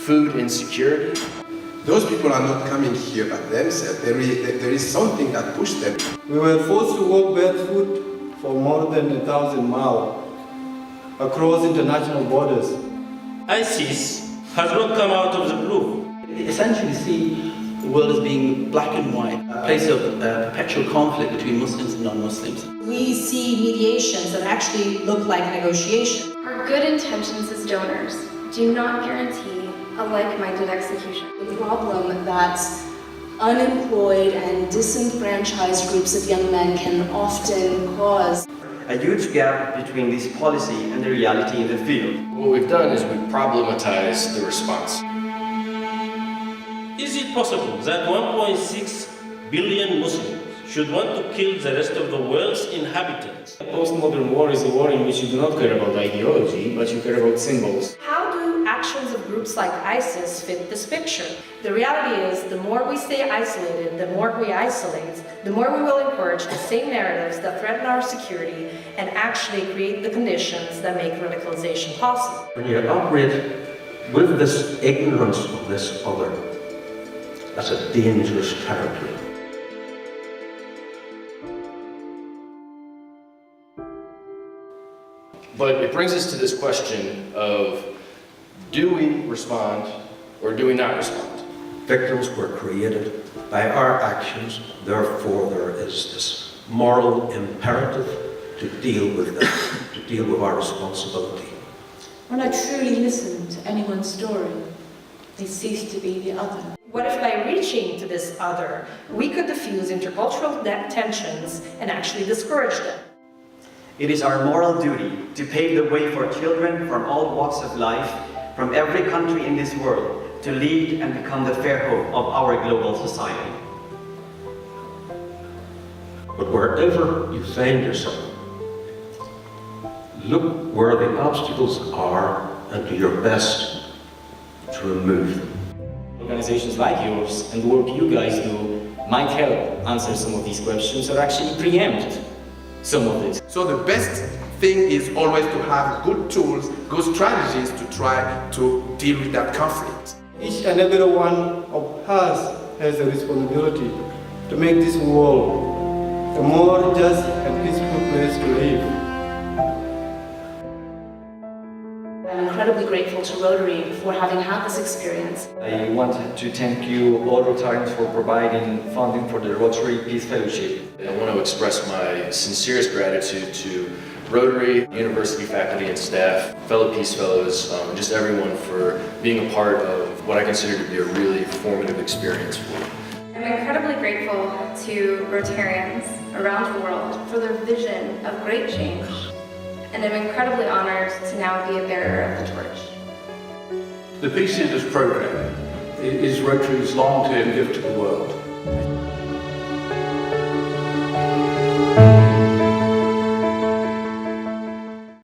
food insecurity. Those people are not coming here by themselves. There is something that pushed them. We were forced to walk barefoot for more than 1,000 miles across international borders. ISIS has not come out of the blue. Essentially see the world as being black and white, a place of perpetual conflict between Muslims and non-Muslims. We see mediations that actually look like negotiations. Our good intentions as donors do not guarantee a like-minded execution. The problem that unemployed and disenfranchised groups of young men can often cause. A huge gap between this policy and the reality in the field. What we've done is we've problematized the response. Is it possible that 1.6 billion Muslims should want to kill the rest of the world's inhabitants? A postmodern war is a war in which you do not care about ideology, but you care about symbols. How do actions of groups like ISIS fit this picture? The reality is, the more we stay isolated, the more we isolate, the more we will encourage the same narratives that threaten our security and actually create the conditions that make radicalization possible. When you operate with this ignorance of this other, that's a dangerous territory. But it brings us to this question of, do we respond or do we not respond? Victims were created by our actions, therefore there is this moral imperative to deal with them, to deal with our responsibility. When I truly listen to anyone's story, they cease to be the other. What if by reaching to this other, we could diffuse intercultural tensions and actually discourage them? It is our moral duty to pave the way for children from all walks of life, from every country in this world, to lead and become the fair hope of our global society. But wherever you find yourself, look where the obstacles are and do your best to remove them. Organizations like yours and the work you guys do might help answer some of these questions or actually preempt some of it. So the best thing is always to have good tools, good strategies to try to deal with that conflict. Each and every one of us has a responsibility to make this world a more just and peaceful place to live. I'm incredibly grateful to Rotary for having had this experience. I wanted to thank you, all Rotarians, for providing funding for the Rotary Peace Fellowship. I want to express my sincerest gratitude to Rotary, University faculty and staff, fellow Peace Fellows, just everyone for being a part of what I consider to be a really formative experience for me. I'm incredibly grateful to Rotarians around the world for their vision of great change, and I'm incredibly honored to now be a bearer of the torch. The Peace Centers program is Rotary's long-term gift to the world.